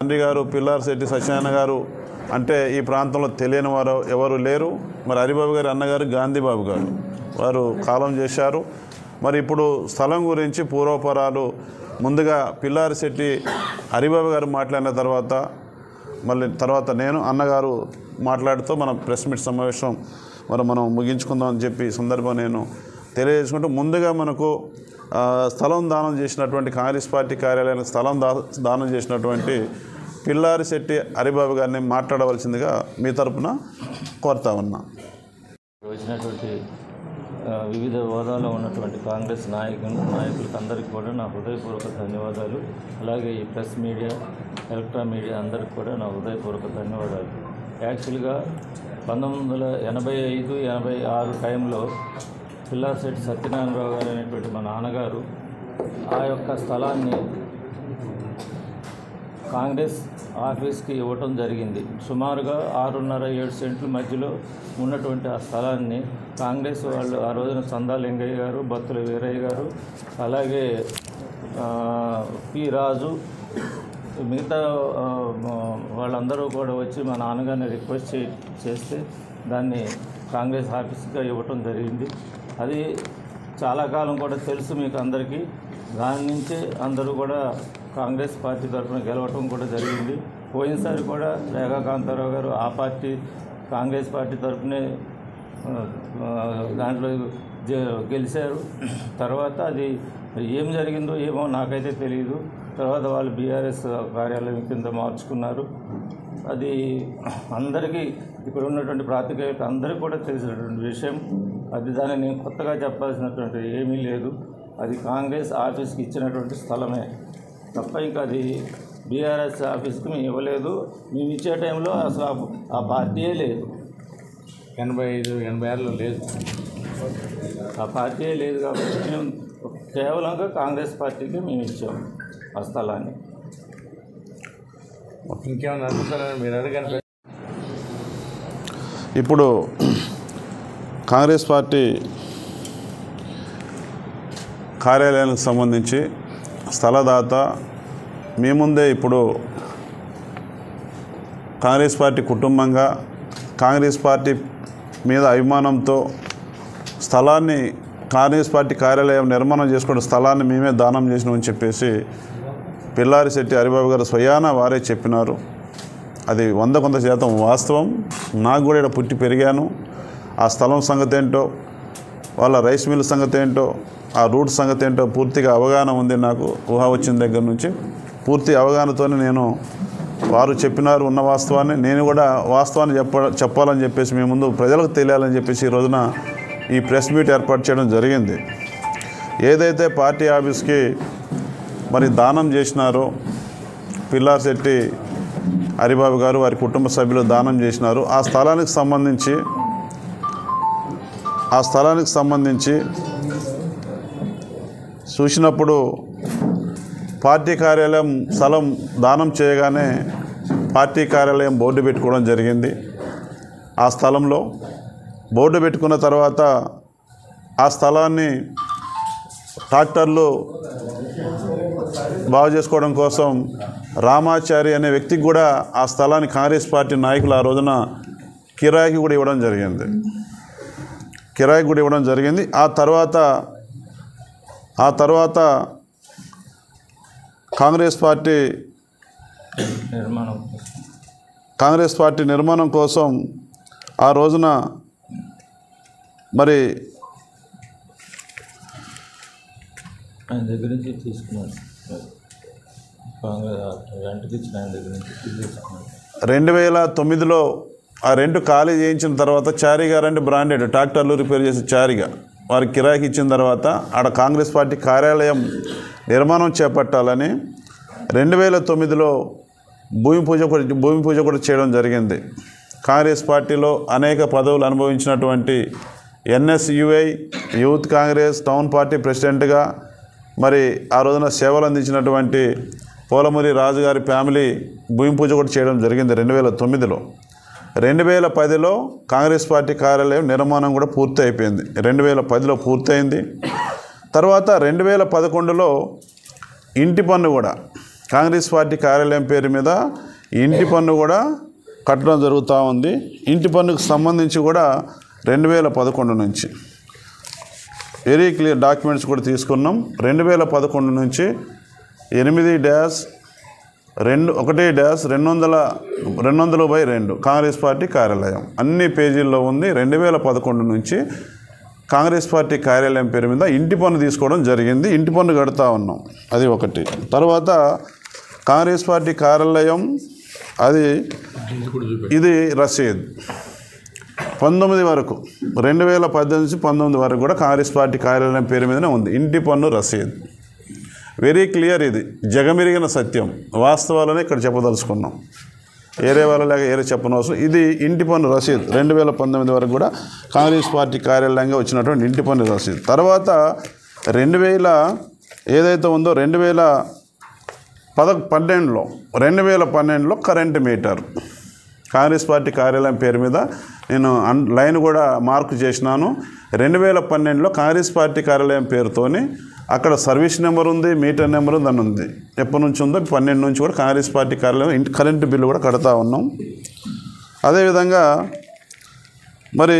తండ్రి గారు పిల్లారిశెట్టి సత్యనారాయణ గారు అంటే ఈ ప్రాంతంలో తెలియని వారు ఎవరు లేరు. మరి హరిబాబు గారి అన్నగారు గాంధీబాబు గారు వారు కాలం చేశారు. మరి ఇప్పుడు స్థలం గురించి పూర్వపరాలు ముందుగా పిల్లారిశెట్టి హరిబాబు గారు మాట్లాడిన తర్వాత మళ్ళీ తర్వాత నేను అన్నగారు మాట్లాడుతూ మనం ప్రెస్ మీట్ సమావేశం మనం ముగించుకుందాం అని చెప్పి సందర్భం నేను తెలియజేసుకుంటూ ముందుగా మనకు స్థలం దానం చేసినటువంటి కాంగ్రెస్ పార్టీ కార్యాలయానికి స్థలం దానం చేసినటువంటి పిల్లారిశెట్టి హరిబాబు గారిని మాట్లాడవలసిందిగా మీ తరపున కోరుతా ఉన్నా. వచ్చినటువంటి వివిధ హోదాలో ఉన్నటువంటి కాంగ్రెస్ నాయకులకు అందరికీ కూడా నా హృదయపూర్వక ధన్యవాదాలు. అలాగే ఈ ప్రెస్ మీడియా ఎలక్ట్రానిక్ మీడియా అందరికీ కూడా నా హృదయపూర్వక ధన్యవాదాలు. యాక్చువల్గా 1985-86 టైంలో పిల్లారిశెట్టి సత్యనారాయణరావు గారు అనేటువంటి మా నాన్నగారు ఆ యొక్క స్థలాన్ని కాంగ్రెస్ ఆఫీస్కి ఇవ్వటం జరిగింది. సుమారుగా 6.5-7 సెంట్ల మధ్యలో ఉన్నటువంటి ఆ స్థలాన్ని కాంగ్రెస్ వాళ్ళు ఆ రోజున సందా లింగయ్య గారు, బత్తుల వీరయ్య గారు, అలాగే పి రాజు, మిగతా వాళ్ళందరూ కూడా వచ్చి మా నాన్నగారిని రిక్వెస్ట్ చేస్తే దాన్ని కాంగ్రెస్ ఆఫీస్గా ఇవ్వటం జరిగింది. అది చాలా కాలం కూడా తెలుసు మీకు అందరికీ. దాని నుంచే అందరూ కూడా కాంగ్రెస్ పార్టీ తరఫున గెలవటం కూడా జరిగింది. పోయినసారి కూడా రేఖా కాంతారావు గారు ఆ పార్టీ కాంగ్రెస్ పార్టీ తరఫునే దాంట్లో గెలిచారు. తర్వాత అది ఏం జరిగిందో ఏమో నాకైతే తెలియదు. తర్వాత వాళ్ళు బీఆర్ఎస్ కార్యాలయం కింద మార్చుకున్నారు. అది అందరికీ ఇక్కడ ఉన్నటువంటి ప్రాతికేయులకు అందరికీ కూడా తెలిసినటువంటి విషయం. అది దాన్ని నేను కొత్తగా చెప్పాల్సినటువంటి ఏమీ లేదు. అది కాంగ్రెస్ ఆఫీస్కి ఇచ్చినటువంటి స్థలమే తప్ప ఇంకా అది బీఆర్ఎస్ ఆఫీస్కి మేము ఇవ్వలేదు. మేము ఇచ్చే టైంలో అసలు ఆ పార్టీయే లేదు. 85-86లో లేదు, ఆ పార్టీయే లేదు. కాబట్టి మేము కేవలంగా కాంగ్రెస్ పార్టీకి మేము ఇచ్చాము ఆ స్థలాన్ని. ఇంకేమైనా అడుగుతారని మీరు అడగండి. ఇప్పుడు కాంగ్రెస్ పార్టీ కార్యాలయానికి సంబంధించి స్థలదాత మీ ముందే ఇప్పుడు కాంగ్రెస్ పార్టీ కుటుంబంగా కాంగ్రెస్ పార్టీ మీద అభిమానంతో స్థలాన్ని కాంగ్రెస్ పార్టీ కార్యాలయం నిర్మాణం చేసుకున్న స్థలాన్ని మేమే దానం చేసినామని చెప్పేసి పిల్లారిశెట్టి హరిబాబు గారు స్వయాన వారే చెప్పినారు. అది 100% వాస్తవం. నాకు కూడా ఇక్కడ పుట్టి పెరిగాను. ఆ స్థలం సంగతి ఏంటో, వాళ్ళ రైస్ మిల్ సంగతి ఏంటో, ఆ రూట్ సంగతి ఏంటో పూర్తిగా అవగాహన ఉంది నాకు. ఊహ వచ్చిన దగ్గర నుంచి పూర్తి అవగాహనతోనే నేను వారు చెప్పినారు ఉన్న వాస్తవాన్ని, నేను కూడా వాస్తవాన్ని చెప్పాలని చెప్పేసి మీ ముందు ప్రజలకు తెలియాలని చెప్పేసి ఈ రోజున ఈ ప్రెస్ మీట్ ఏర్పాటు చేయడం జరిగింది. ఏదైతే పార్టీ ఆఫీస్కి మరి దానం చేసినారో పిల్లారిశెట్టి హరిబాబు గారు వారి కుటుంబ సభ్యులు దానం చేసినారు. ఆ స్థలానికి సంబంధించి చూసినప్పుడు పార్టీ కార్యాలయం స్థలం దానం చేయగానే పార్టీ కార్యాలయం బోర్డు పెట్టుకోవడం జరిగింది. ఆ స్థలంలో బోర్డు పెట్టుకున్న తర్వాత ఆ స్థలాన్ని ట్రాక్టర్లు బాగు చేసుకోవడం కోసం రామాచారి అనే వ్యక్తికి కూడా ఆ స్థలాన్ని కాంగ్రెస్ పార్టీ నాయకులు ఆ రోజున కిరాయికి కూడా ఇవ్వడం జరిగింది. ఆ తర్వాత కాంగ్రెస్ పార్టీ నిర్మాణం కోసం ఆ రోజున మరి ఆయన దగ్గర నుంచి తీసుకున్నాను. 2009లో ఆ రెంట్ ఖాళీ చేయించిన తర్వాత చారీ గారంటే బ్రాండెడ్ ట్రాక్టర్లు రిపేర్ చేసే చారిగా వారికి కిరాయికి ఇచ్చిన తర్వాత ఆడ కాంగ్రెస్ పార్టీ కార్యాలయం నిర్మాణం చేపట్టాలని 2009లో భూమి పూజ కూడా చేయడం జరిగింది. కాంగ్రెస్ పార్టీలో అనేక పదవులు అనుభవించినటువంటి NSUI youth Congress town party ప్రెసిడెంట్గా మరి ఆ రోజున సేవలు అందించినటువంటి పోలమూరి రాజు గారి ఫ్యామిలీ భూమి పూజ కూడా చేయడం జరిగింది 2009లో. 2010లో కాంగ్రెస్ పార్టీ కార్యాలయం నిర్మాణం కూడా పూర్తి అయిపోయింది. 2010లో పూర్తయింది. తర్వాత 2011లో ఇంటి పన్ను కూడా కాంగ్రెస్ పార్టీ కార్యాలయం పేరు మీద ఇంటి పన్ను కూడా కట్టడం జరుగుతూ ఉంది. ఇంటి పన్నుకు సంబంధించి కూడా 2011 నుంచి వెరీ క్లియర్ డాక్యుమెంట్స్ కూడా తీసుకున్నాం. 2011 నుంచి 8-1-200/2 కాంగ్రెస్ పార్టీ కార్యాలయం అన్ని పేజీల్లో ఉంది. 2011 నుంచి కాంగ్రెస్ పార్టీ కార్యాలయం పేరు మీద ఇంటి పన్ను తీసుకోవడం జరిగింది. ఇంటి పన్ను కడుతూ ఉన్నాం. అది ఒకటి. తర్వాత కాంగ్రెస్ పార్టీ కార్యాలయం ఇది రసీద్ 19 వరకు 2018 నుంచి 19 వరకు కూడా కాంగ్రెస్ పార్టీ కార్యాలయం పేరు మీదనే ఉంది ఇంటి పన్ను రసీద్. Very clear. ఇది జగమెరిగిన సత్యం, వాస్తవాలనే ఇక్కడ చెప్పదలుచుకున్నాం. ఏరే వాళ్ళలాగా ఏరే చెప్పనవసరం. ఇది ఇంటి పన్ను రసీద్ 2019 వరకు కూడా కాంగ్రెస్ పార్టీ కార్యాలయంగా వచ్చినటువంటి ఇంటి పన్ను రసీద్. తర్వాత 2000 ఏదైతే ఉందో 2012లో కరెంటు మీటర్ కాంగ్రెస్ పార్టీ కార్యాలయం పేరు మీద నేను లైన్ కూడా మార్కు చేసినాను. 2012లో కాంగ్రెస్ పార్టీ కార్యాలయం పేరుతోని అక్కడ సర్వీస్ నెంబర్ ఉంది, మీటర్ నెంబర్ దాని ఉంది. ఎప్పటి నుంచి ఉందో 12 నుంచి కూడా కాంగ్రెస్ పార్టీ కార్యాలయం కరెంటు బిల్లు కూడా కడతా ఉన్నాం. అదేవిధంగా మరి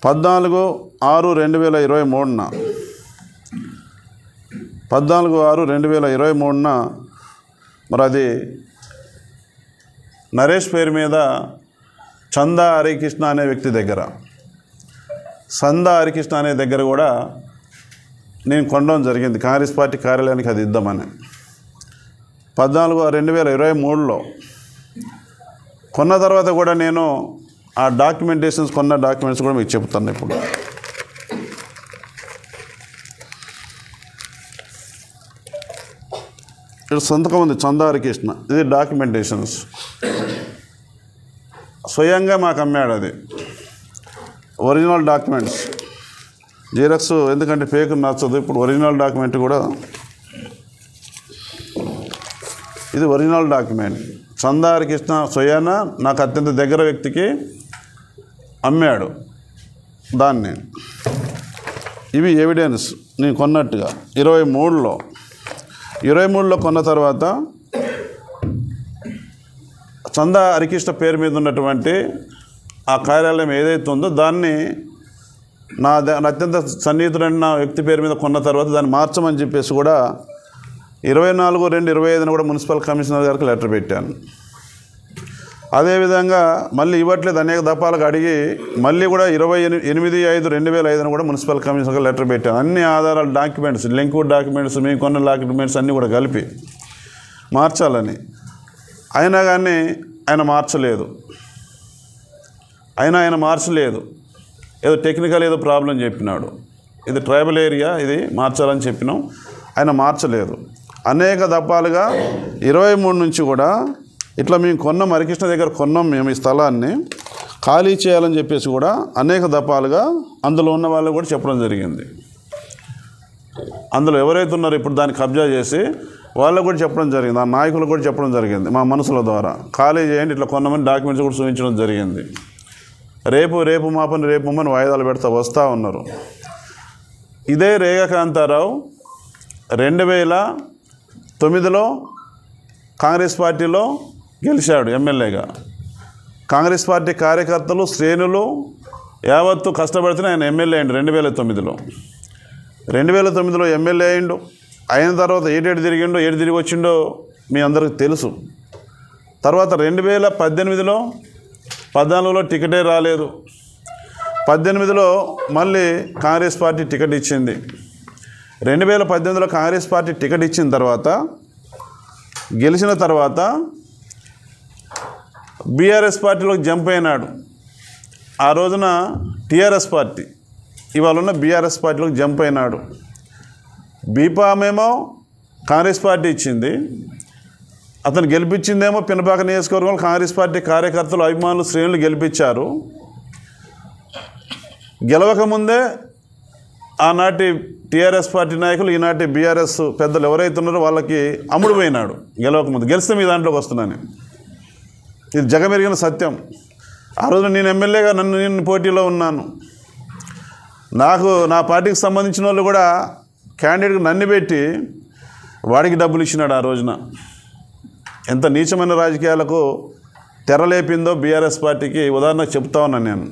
14/6/2023 మరి అది నరేష్ పేరు మీద చందా హరికృష్ణ అనే వ్యక్తి దగ్గర కూడా నేను కొనడం జరిగింది. కాంగ్రెస్ పార్టీ కార్యాలయానికి అది ఇద్దామని 14/2023లో కొన్న తర్వాత కూడా నేను ఆ కొన్న డాక్యుమెంట్స్ కూడా మీకు చెప్తాను. ఇప్పుడు ఇక్కడ సంతకం ఉంది చందా హరికృష్ణ. ఇది డాక్యుమెంటేషన్స్ స్వయంగా మాకు అమ్మాడు. అది ఒరిజినల్ డాక్యుమెంట్స్ జిరాక్స్ ఎందుకంటే ఫేక్ నచ్చదు. ఇప్పుడు ఒరిజినల్ డాక్యుమెంట్ కూడా ఇది ఒరిజినల్ డాక్యుమెంట్. చందా హరికృష్ణ స్వయాన నాకు అత్యంత దగ్గర వ్యక్తికి అమ్మాడు దాన్ని. ఇవి ఎవిడెన్స్ నేను కొన్నట్టుగా 23లో కొన్న తర్వాత చందా హరికృష్ణ పేరు మీద ఉన్నటువంటి ఆ కార్యాలయం ఏదైతే ఉందో దాన్ని నా అత్యంత సన్నిహితుడైన నా వ్యక్తి పేరు మీద కొన్న తర్వాత దాన్ని మార్చమని చెప్పేసి కూడా 24/2/25 కూడా మున్సిపల్ కమిషనర్ గారికి లెటర్ పెట్టాను. అదేవిధంగా మళ్ళీ ఇవ్వట్లేదు అనేక దఫాలుగా అడిగి మళ్ళీ కూడా 28/5/2005 కూడా మున్సిపల్ కమిషనర్గా లెటర్ పెట్టాను. అన్ని ఆధారాలు డాక్యుమెంట్స్ లింక్వుడ్ డాక్యుమెంట్స్ మేము కొన్న డాక్యుమెంట్స్ అన్నీ కూడా కలిపి మార్చాలని. అయినా కానీ ఆయన మార్చలేదు. ఏదో టెక్నికల్ ఏదో ప్రాబ్లం చెప్పినాడు. ఇది ట్రైబల్ ఏరియా, ఇది మార్చాలని చెప్పినాం. ఆయన మార్చలేదు. అనేక దఫాలుగా 23 నుంచి కూడా ఇట్లా మేము కొన్నాం, హరికృష్ణ దగ్గర కొన్నాం మేము ఈ స్థలాన్ని ఖాళీ చేయాలని చెప్పేసి కూడా అనేక దఫాలుగా అందులో ఉన్న వాళ్ళు కూడా చెప్పడం జరిగింది. అందులో ఎవరైతే ఉన్నారో ఇప్పుడు దాన్ని కబ్జా చేసి వాళ్ళకు కూడా చెప్పడం జరిగింది, ఆ నాయకులు కూడా చెప్పడం జరిగింది. మా మనసుల ద్వారా ఖాళీ చేయండి, ఇట్లా కొన్నామని డాక్యుమెంట్స్ కూడా చూపించడం జరిగింది. రేపు మాపని వాయిదాలు పెడతా వస్తూ ఉన్నారు. ఇదే రేఖాకాంతారావు 2009లో కాంగ్రెస్ పార్టీలో గెలిచాడు ఎమ్మెల్యేగా. కాంగ్రెస్ పార్టీ కార్యకర్తలు శ్రేణులు యావత్తు కష్టపడితేనే ఆయన ఎమ్మెల్యే అయ్యిండు 2009లో. 2009లో ఎమ్మెల్యే అయ్యిండు. అయిన తర్వాత ఏటేడు తిరిగిండో ఏడు తిరిగి వచ్చిండో మీ అందరికీ తెలుసు. తర్వాత 2018లో 14లో టికెటే రాలేదు. 18లో మళ్ళీ కాంగ్రెస్ పార్టీ టికెట్ ఇచ్చింది. 2018లో కాంగ్రెస్ పార్టీ టికెట్ ఇచ్చిన తర్వాత గెలిచిన తర్వాత బీఆర్ఎస్ పార్టీలోకి జంప్ అయినాడు. ఆ రోజున టీఆర్ఎస్ పార్టీ ఇవాళ ఉన్న బీఆర్ఎస్ పార్టీలోకి జంప్ అయినాడు. బీపామేమో కాంగ్రెస్ పార్టీ ఇచ్చింది, అతను గెలిపించిందేమో పినపాక నియోజకవర్గంలో కాంగ్రెస్ పార్టీ కార్యకర్తలు అభిమానులు శ్రేణులు గెలిపించారు. గెలవకముందే ఆనాటి టీఆర్ఎస్ పార్టీ నాయకులు ఈనాటి బీఆర్ఎస్ పెద్దలు ఎవరైతే ఉన్నారో వాళ్ళకి అమ్ముడు పోయినాడు. గెలవకముందు గెలిస్తే మీ దాంట్లోకి వస్తున్నాను. ఇది జగమెరిగిన సత్యం. ఆ రోజున నేను ఎమ్మెల్యేగా నేను పోటీలో ఉన్నాను. నా పార్టీకి సంబంధించిన వాళ్ళు కూడా క్యాండిడేట్కి నన్ను పెట్టి వాడికి డబ్బులు ఇచ్చినాడు. ఆ రోజున ఎంత నీచమైన రాజకీయాలకు తెరలేపిందో బీఆర్ఎస్ పార్టీకి ఉదాహరణకు చెప్తా ఉన్నాను నేను.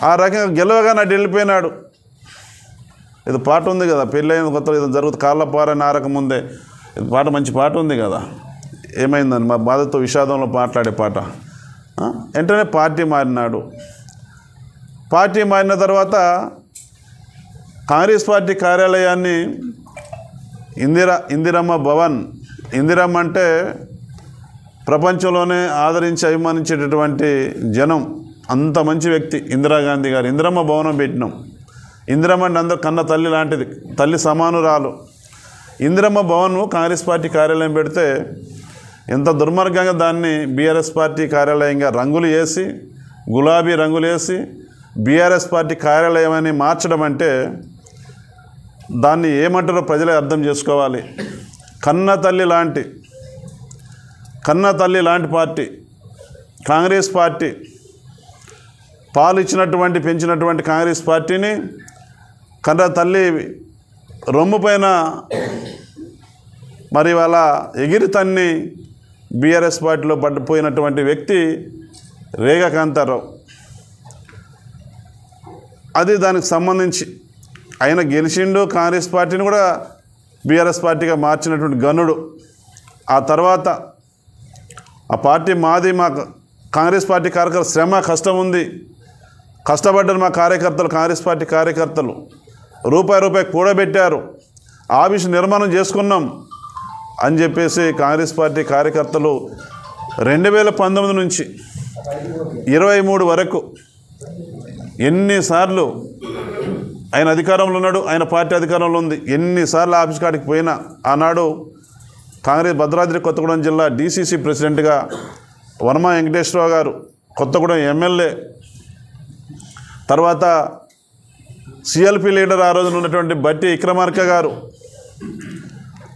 ఆ రకంగా గెలవగా నాటి వెళ్ళిపోయినాడు. ఇది పాట ఉంది కదా, పెళ్ళైన కొత్త ఇది జరుగుతుంది కాళ్ళపారని ఆరక ముందే, ఇది పాట మంచి పాట ఉంది కదా, ఏమైందని మా బాధతో విషాదంలో మాట్లాడే పాట. వెంటనే పార్టీ మారినాడు. పార్టీ మారిన తర్వాత కాంగ్రెస్ పార్టీ కార్యాలయాన్ని ఇందిరమ్మ భవన్, ఇందిరమ్మ అంటే ప్రపంచంలోనే ఆదరించి అభిమానించేటటువంటి జనం, అంత మంచి వ్యక్తి ఇందిరాగాంధీ గారు. ఇందిరమ్మ భవనం పెట్టినాం. ఇందిరమ్మ అంటే అందరూ కన్న తల్లి లాంటిది, తల్లి సమానురాలు. ఇందిరమ్మ భవన్ కాంగ్రెస్ పార్టీ కార్యాలయం పెడితే ఎంత దుర్మార్గంగా దాన్ని బీఆర్ఎస్ పార్టీ కార్యాలయంగా రంగులు వేసి, గులాబీ రంగులు వేసి బీఆర్ఎస్ పార్టీ కార్యాలయం అని మార్చడం అంటే దాన్ని ఏమంటారో ప్రజలే అర్థం చేసుకోవాలి. కన్న తల్లి లాంటి పార్టీ కాంగ్రెస్ పార్టీ, పాలు ఇచ్చినటువంటి పెంచినటువంటి కాంగ్రెస్ పార్టీని కన్న తల్లి రొమ్ము పైన మరి వాళ్ళ ఎగిరి తన్ని బీఆర్ఎస్ పార్టీలో పడిపోయినటువంటి వ్యక్తి రేగా కాంతారావు. అది దానికి సంబంధించి ఆయన గెలిచిండు, కాంగ్రెస్ పార్టీని కూడా బీఆర్ఎస్ పార్టీగా మార్చినటువంటి గనుడు. ఆ తర్వాత ఆ పార్టీ మాది, మా కాంగ్రెస్ పార్టీ కార్యకర్తల శ్రమ కష్టం ఉంది, కష్టపడ్డారు మా కార్యకర్తలు, కాంగ్రెస్ పార్టీ కార్యకర్తలు రూపాయి కూడబెట్టారు, ఆఫీసు నిర్మాణం చేసుకున్నాం అని చెప్పేసి కాంగ్రెస్ పార్టీ కార్యకర్తలు 2019 నుంచి 23 వరకు ఎన్నిసార్లు ఆయన అధికారంలో ఉన్నాడు, ఆయన పార్టీ అధికారంలో ఉంది, ఎన్నిసార్లు ఆఫీస్ కాడికి పోయినా. ఆనాడు కాంగ్రెస్ భద్రాద్రి కొత్తగూడెం జిల్లా డీసీసీ ప్రెసిడెంట్గా వర్మ వెంకటేశ్వరరావు గారు, కొత్తగూడెం ఎమ్మెల్యే, తర్వాత సిఎల్పి లీడర్ ఆ రోజున ఉన్నటువంటి బట్టి విక్రమార్క గారు,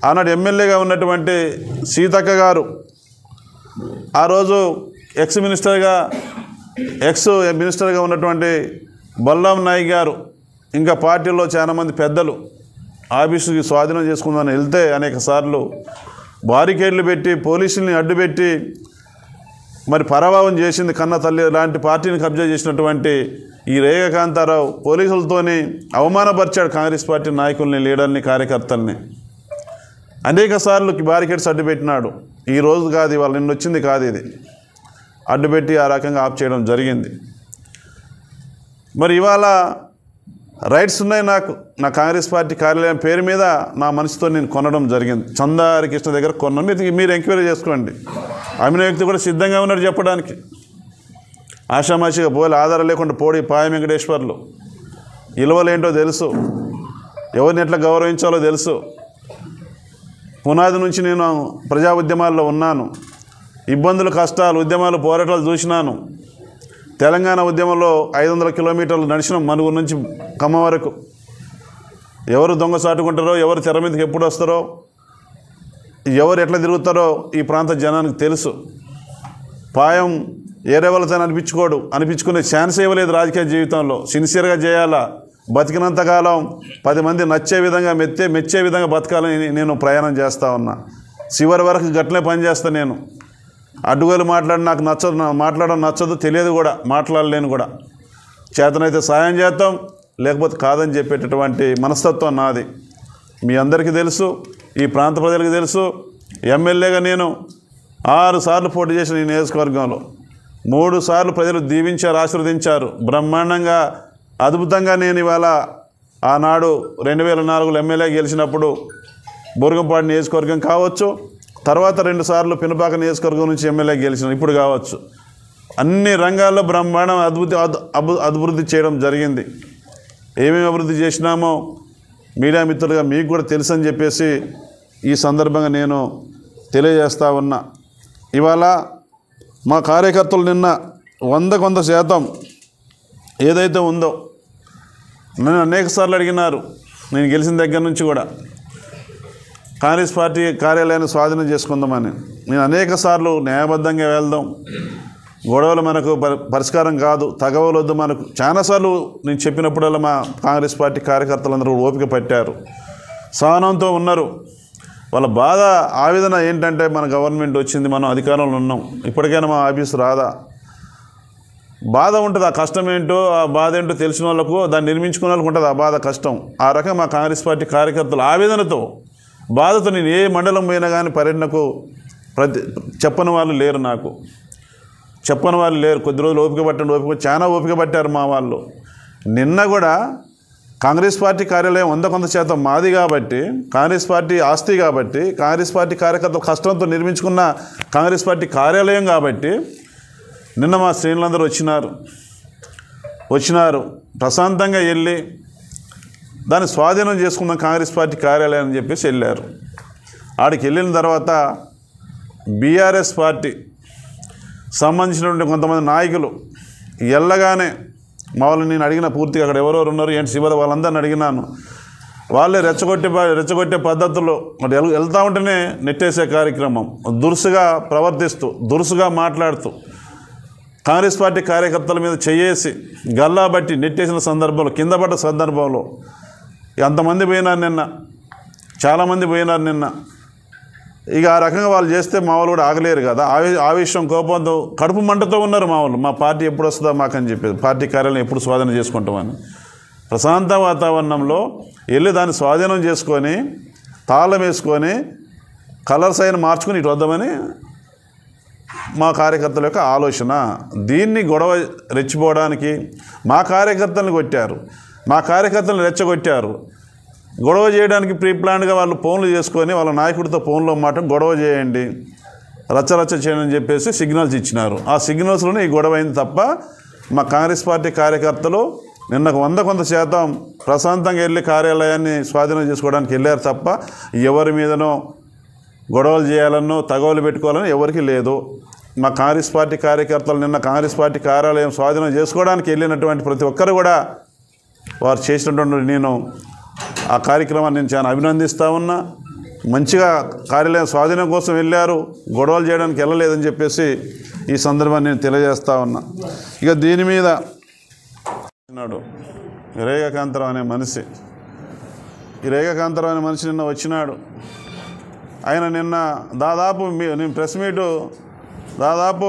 ఆనాడు ఎమ్మెల్యేగా ఉన్నటువంటి సీతక్క గారు, ఆ రోజు ఎక్స్ మినిస్టర్గా ఉన్నటువంటి బల్లాం నాయక్ గారు, ఇంకా పార్టీలో చాలామంది పెద్దలు ఆఫీసుకి స్వాధీనం చేసుకుందని వెళ్తే అనేక సార్లు బారికేడ్లు పెట్టి పోలీసుల్ని అడ్డుపెట్టి మరి పరాభవం చేసింది. కన్న తల్లి లాంటి పార్టీని కబ్జా చేసినటువంటి ఈ రేగా కాంతారావు పోలీసులతోని అవమానపరిచాడు కాంగ్రెస్ పార్టీ నాయకుల్ని, లీడర్ని, కార్యకర్తల్ని. అనేక సార్లు బారికేడ్స్ అడ్డుపెట్టినాడు. ఈ రోజు కాదు, ఇవాళ నిన్న వచ్చింది కాదు, ఇది అడ్డుపెట్టి ఆ రకంగా ఆఫ్ చేయడం జరిగింది. మరి ఇవాళ రైట్స్ ఉన్నాయి నాకు, నా కాంగ్రెస్ పార్టీ కార్యాలయం పేరు మీద నా మనసుతో నేను కొనడం జరిగింది. చందారి కృష్ణ దగ్గర కొన్నాను. మీరు ఎంక్వైరీ చేసుకోండి. అమిన వ్యక్తి కూడా సిద్ధంగా ఉన్నాడు చెప్పడానికి. ఆషామాషిగా పోలే, ఆధారం లేకుండా పోడి పాయ వెంకటేశ్వర్లు విలువలేంటో తెలుసు, ఎవరిని ఎట్లా గౌరవించాలో తెలుసు. పునాది నుంచి నేను ప్రజా ఉద్యమాల్లో ఉన్నాను. ఇబ్బందులు, కష్టాలు, ఉద్యమాలు, పోరాటాలు చూసినాను. తెలంగాణ ఉద్యమంలో 500 కిలోమీటర్లు నడిచిన మనుగురు నుంచి ఖమ్మం వరకు. ఎవరు దొంగ సాటుకుంటారో, ఎవరు తెర మీదకి ఎప్పుడు వస్తారో, ఎవరు ఎట్లా తిరుగుతారో ఈ ప్రాంత జనానికి తెలుసు. పాయం ఏరే వాళ్ళతో అనిపించుకునే ఛాన్స్ ఇవ్వలేదు రాజకీయ జీవితంలో. సిన్సియర్గా చేయాలా, బతికినంతకాలం 10 మంది నచ్చే విధంగా, మెచ్చే విధంగా బతకాలని నేను ప్రయాణం చేస్తూ ఉన్నా. చివరి వరకు గట్లనే పనిచేస్తాను నేను. అడ్డుగోలు నాకు మాట్లాడడం నచ్చదు, తెలియదు కూడా, మాట్లాడలేను కూడా. చేతనైతే సాయం చేస్తాం, లేకపోతే కాదని చెప్పేటటువంటి మనస్తత్వం నాది. మీ అందరికీ తెలుసు, ఈ ప్రాంత ప్రజలకు తెలుసు. ఎమ్మెల్యేగా నేను 6 సార్లు పోటీ చేసిన ఈ నియోజకవర్గంలో 3 సార్లు ప్రజలు దీవించారు, ఆశీర్వదించారు బ్రహ్మాండంగా, అద్భుతంగా. నేను ఇవాళ ఆనాడు 2004లో ఎమ్మెల్యే గెలిచినప్పుడు బుర్గంపాడు నియోజకవర్గం కావచ్చు, తర్వాత 2 సార్లు పినపాక నియోజకవర్గం నుంచి ఎమ్మెల్యే గెలిచిన ఇప్పుడు కావచ్చు, అన్ని రంగాల్లో బ్రహ్మాండం అభివృద్ధి చేయడం జరిగింది. ఏమేమి అభివృద్ధి చేసినామో మీడియా మిత్రులుగా మీకు కూడా తెలుసు అని చెప్పేసి ఈ సందర్భంగా నేను తెలియజేస్తూ ఉన్నా. ఇవాళ మా కార్యకర్తలు నిన్న 100% ఏదైతే ఉందో నన్ను అనేక సార్లు అడిగినారు. నేను గెలిచిన దగ్గర నుంచి కూడా కాంగ్రెస్ పార్టీ కార్యాలయాన్ని స్వాధీనం చేసుకుందామని. నేను అనేక సార్లు న్యాయబద్ధంగా వెళ్దాం, గొడవలు మనకు పరిష్కారం కాదు, తగవలొద్దు మనకు. చాలాసార్లు నేను చెప్పినప్పుడల్లా మా కాంగ్రెస్ పార్టీ కార్యకర్తలందరూ ఓపిక పట్టారు, సహనంతో ఉన్నారు. వాళ్ళ బాధ ఆవేదన ఏంటంటే మన గవర్నమెంట్ వచ్చింది, మనం అధికారంలో ఉన్నాం, ఇప్పటికైనా మా ఆఫీసు రాదా, బాధ ఉంటుంది. ఆ కష్టం ఏంటో ఆ బాధ ఏంటో తెలిసిన వాళ్ళకు, దాన్ని నిర్మించుకున్న వాళ్ళకు ఉంటుంది ఆ బాధ కష్టం. ఆ రకంగా మా కాంగ్రెస్ పార్టీ కార్యకర్తలు ఆవేదనతో బాధతో నేను ఏ మండలం పోయినా కానీ పర్యటనకు చెప్పని వాళ్ళు లేరు, నాకు చెప్పని వాళ్ళు లేరు. కొద్ది రోజులు ఓపిక పట్టండి, చాలా ఓపిక పట్టారు మా వాళ్ళు. నిన్న కూడా కాంగ్రెస్ పార్టీ కార్యాలయం 100% మాది కాబట్టి, కాంగ్రెస్ పార్టీ ఆస్తి కాబట్టి, కాంగ్రెస్ పార్టీ కార్యకర్తలు కష్టంతో నిర్మించుకున్న కాంగ్రెస్ పార్టీ కార్యాలయం కాబట్టి నిన్న మా శ్రేణులందరూ వచ్చినారు ప్రశాంతంగా వెళ్ళి దాన్ని స్వాధీనం చేసుకుందాం కాంగ్రెస్ పార్టీ కార్యాలయం అని చెప్పేసి వెళ్ళారు. ఆడికి వెళ్ళిన తర్వాత బీఆర్ఎస్ పార్టీ సంబంధించినటువంటి కొంతమంది నాయకులు వెళ్ళగానే మా వాళ్ళు నేను అడిగిన పూర్తిగా అక్కడ ఎవరెవరు ఉన్నారు ఏంటి శివద వాళ్ళందరిని అడిగినాను. వాళ్ళే రెచ్చగొట్టే పద్ధతుల్లో వెళ్తూ ఉంటేనే నెట్టేసే కార్యక్రమం, దురుసుగా ప్రవర్తిస్తూ దురుసుగా మాట్లాడుతూ కాంగ్రెస్ పార్టీ కార్యకర్తల మీద చేయేసి గల్లా బట్టి నెట్టేసిన సందర్భంలో, కింద పడ్డ సందర్భంలో ఎంతమంది పోయినారు నిన్న, చాలామంది పోయినారు నిన్న. ఇక ఆ రకంగా వాళ్ళు చేస్తే మా వాళ్ళు కూడా ఆగలేరు కదా, ఆవేశం కోపంతో కడుపు మంటతో ఉన్నారు మా వాళ్ళు. మా పార్టీ ఎప్పుడు వస్తుందా మాకని చెప్పేది, పార్టీ కార్యాలయం ఎప్పుడు స్వాధీనం చేసుకుంటామని. ప్రశాంత వాతావరణంలో వెళ్ళి దాన్ని స్వాధీనం చేసుకొని తాళం వేసుకొని కలర్స్ అయిన మార్చుకొని ఇటు వద్దామని మా కార్యకర్తల యొక్క ఆలోచన. దీన్ని గొడవ రెచ్చిపోవడానికి మా కార్యకర్తలను కొట్టారు, మా కార్యకర్తలను రెచ్చగొట్టారు. గొడవ చేయడానికి ప్రీ ప్లాన్గా వాళ్ళు ఫోన్లు చేసుకొని వాళ్ళ నాయకుడితో ఫోన్లో గొడవ చేయండి, రచ్చరచ్చ చేయండి అని చెప్పేసి సిగ్నల్స్ ఇచ్చినారు. ఆ సిగ్నల్స్లోనే ఈ గొడవ అయింది తప్ప మా కాంగ్రెస్ పార్టీ కార్యకర్తలు నిన్నకు 100% ప్రశాంతంగా వెళ్ళి కార్యాలయాన్ని స్వాధీనం చేసుకోవడానికి వెళ్ళారు తప్ప ఎవరి మీదనో గొడవలు చేయాలనో తగవలు పెట్టుకోవాలని ఎవరికి లేదు. మా కాంగ్రెస్ పార్టీ కార్యకర్తలు నిన్న కాంగ్రెస్ పార్టీ కార్యాలయం స్వాధీనం చేసుకోవడానికి వెళ్ళినటువంటి ప్రతి ఒక్కరు కూడా వారు చేసినటువంటి నేను ఆ కార్యక్రమాన్ని నేను చాలా అభినందిస్తూ ఉన్నా. మంచిగా కార్యాలయం స్వాధీనం కోసం వెళ్ళారు, గొడవలు చేయడానికి వెళ్ళలేదని చెప్పేసి ఈ సందర్భాన్ని నేను తెలియజేస్తూ ఉన్నా. ఇక దీని మీద రేఖాకాంతరావు అనే మనిషి, ఈ రేఖాకాంతరావు అనే మనిషి నిన్న వచ్చినాడు. ఆయన నిన్న దాదాపు నేను ప్రెస్ మీటు దాదాపు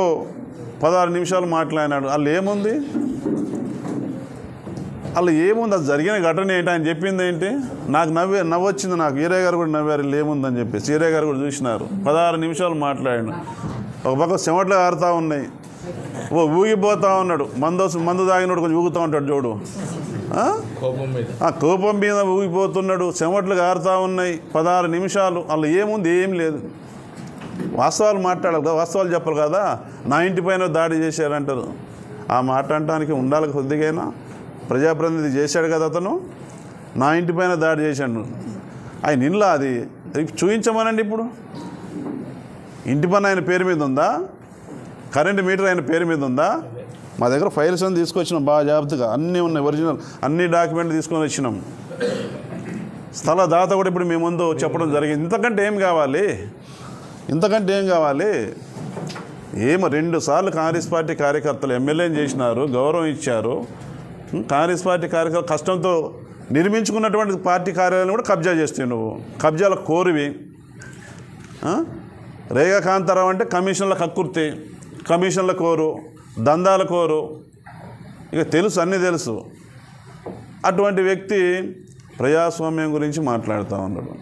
16 నిమిషాలు మాట్లాడినాడు. వాళ్ళు ఏముంది అది జరిగిన ఘటన ఏంటి, ఆయన చెప్పింది ఏంటి, నాకు నవ్వొచ్చింది. నాకు ఈరే గారు కూడా నవ్వారు, వీళ్ళు ఏముందని చెప్పేసి ఈరే గారు కూడా చూసినారు. 16 నిమిషాలు మాట్లాడాడు. ఒక పక్క చెమట్లు ఆరుతూ ఉన్నాయి, ఊగిపోతూ ఉన్నాడు. మందు తాగినోడు కొంచెం ఊగుతూ ఉంటాడు చూడు, కోపం మీద ఊగిపోతున్నాడు, చెమట్లు కారుతూ ఉన్నాయి. 16 నిమిషాలు వాళ్ళు ఏముంది, ఏం లేదు. వాస్తవాలు మాట్లాడాలి కదా, వాస్తవాలు చెప్పాలి కదా. నా ఇంటి పైన దాడి చేశారంటారు, ఆ మాట అనడానికి ఉండాలి కొద్దిగైనా. ప్రజాప్రతినిధి చేశాడు కదా అతను, నా ఇంటి పైన దాడి చేశాడు. ఆయన ఇంట్లో అది చూపించమనండి. ఇప్పుడు ఇంటి పని ఆయన పేరు మీద ఉందా, కరెంటు మీటర్ ఆయన పేరు మీద ఉందా? మా దగ్గర ఫైల్స్ అని తీసుకొచ్చినాం బాగా జాగ్రత్తగా, అన్నీ ఉన్నాయి, ఒరిజినల్ అన్ని డాక్యుమెంట్లు తీసుకొని వచ్చినాం. స్థల దాత కూడా ఇప్పుడు మీ ముందు చెప్పడం జరిగింది. ఇంతకంటే ఏం కావాలి, ఇంతకంటే ఏం కావాలి? 2 సార్లు కాంగ్రెస్ పార్టీ కార్యకర్తలు ఎమ్మెల్యేని చేసినారు, గౌరవం ఇచ్చారు. కాంగ్రెస్ పార్టీ కార్యకర్తలు కష్టంతో నిర్మించుకున్నటువంటి పార్టీ కార్యాలయాన్ని కూడా కబ్జా చేస్తావు నువ్వు. కబ్జాల కోరివి. రేఖాకాంతారావు అంటే కమిషన్ల కక్కుర్తి, కమిషన్ల కోరు, దందాల కోరు, ఇక తెలుసు, అన్నీ తెలుసు. అటువంటి వ్యక్తి ప్రజాస్వామ్యం గురించి మాట్లాడుతూ ఉన్నాడు.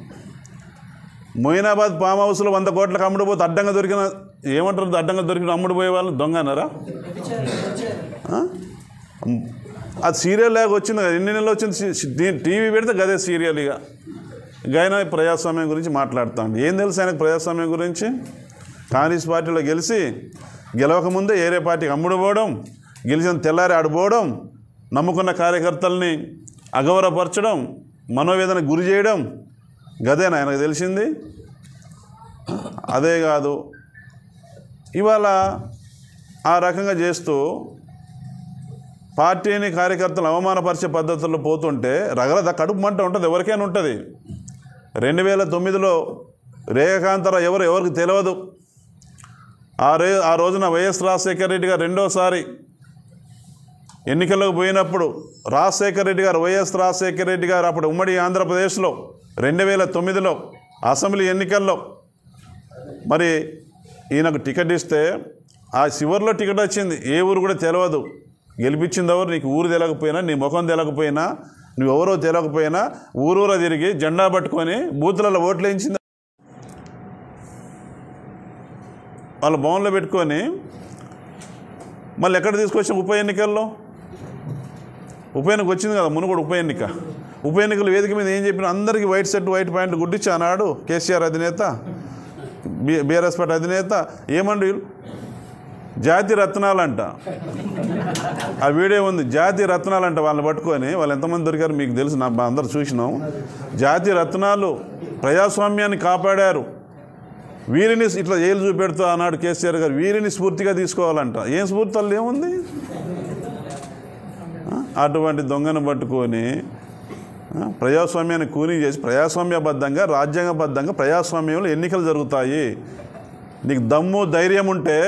మొయినాబాద్ ఫామ్ హౌస్లో 100 కోట్లకు అమ్ముడుపోతే అడ్డంగా దొరికిన, ఏమంటారు, అడ్డంగా దొరికిన అమ్ముడుపోయే వాళ్ళు దొంగ అన్నారా? అది సీరియల్ లాగా వచ్చింది కదా, ఎన్ని నెలలు వచ్చింది, టీవీ పెడితే గదే సీరియల్. ఇక ఆయన ప్రజాస్వామ్యం గురించి మాట్లాడుతాడు. ఏం తెలుసు ఆయనకు ప్రజాస్వామ్యం గురించి? కాంగ్రెస్ పార్టీలో గెలవకముందే ఏరే పార్టీకి అమ్ముడుపోవడం, గెలిచిన తెల్లారి ఆడిపోవడం, నమ్ముకున్న కార్యకర్తల్ని అగౌరవపరచడం, మనోవేదన గురి చేయడం, గదేనా ఆయనకు తెలిసింది? అదే కాదు, ఇవాళ ఆ రకంగా చేస్తూ పార్టీని కార్యకర్తలు అవమానపరిచే పద్ధతుల్లో పోతుంటే రగలద కడుపు మంట ఉంటుంది, ఎవరికైనా ఉంటుంది. 2009లో రేఖాకాంతారావు ఎవరికి తెలియదు. ఆ రోజున వైఎస్ రాజశేఖర రెడ్డి గారు రెండోసారి ఎన్నికల్లోకి పోయినప్పుడు వైఎస్ రాజశేఖర రెడ్డి గారు అప్పుడు ఉమ్మడి ఆంధ్రప్రదేశ్లో 2009లో అసెంబ్లీ ఎన్నికల్లో మరి ఈయనకు టికెట్ ఇస్తే ఆ చివరిలో టికెట్ వచ్చింది. ఏ ఊరు కూడా తెలియదు. గెలిపించింది ఎవరు? నీకు ఊరు తెలియకపోయినా, నీ ముఖం తెలియకపోయినా, నువ్వెవరో తెలియకపోయినా ఊరూరా తిరిగి జెండా పట్టుకొని బూతులలో ఓట్లు వేయించింది. వాళ్ళ భవన్లో పెట్టుకొని మళ్ళీ ఎక్కడ తీసుకొచ్చాం? ఉప ఎన్నిక వచ్చింది కదా మునుగోడు ఉప ఎన్నికల వేదిక మీద ఏం చెప్పిన? అందరికీ వైట్ షర్ట్ వైట్ ప్యాంట్లు గుడ్డిచ్చి అన్నాడు కేసీఆర్ అధినేత, బీఆర్ఎస్ పార్టీ అధినేత. ఏమండి జాతి రత్నాలంట, ఆ వీడియో ఉంది. జాతి రత్నాలంట వాళ్ళని పట్టుకొని వాళ్ళు ఎంతమంది దొరికారు మీకు తెలుసు, అందరు చూసినాం. జాతి రత్నాలు ప్రజాస్వామ్యాన్ని కాపాడారు, వీరిని ఇట్లా జైలు చూపెడుతూ అన్నాడు కేసీఆర్ గారు. వీరిని స్ఫూర్తిగా తీసుకోవాలంట. ఏం స్ఫూర్తి వాళ్ళు ఏముంది? అటువంటి దొంగను పట్టుకొని ప్రజాస్వామ్యాన్ని కూనీ చేసి ప్రజాస్వామ్యబద్ధంగా రాజ్యాంగబద్ధంగా ప్రజాస్వామ్యంలో ఎన్నికలు జరుగుతాయి. నీకు దమ్ము ధైర్యం ఉంటే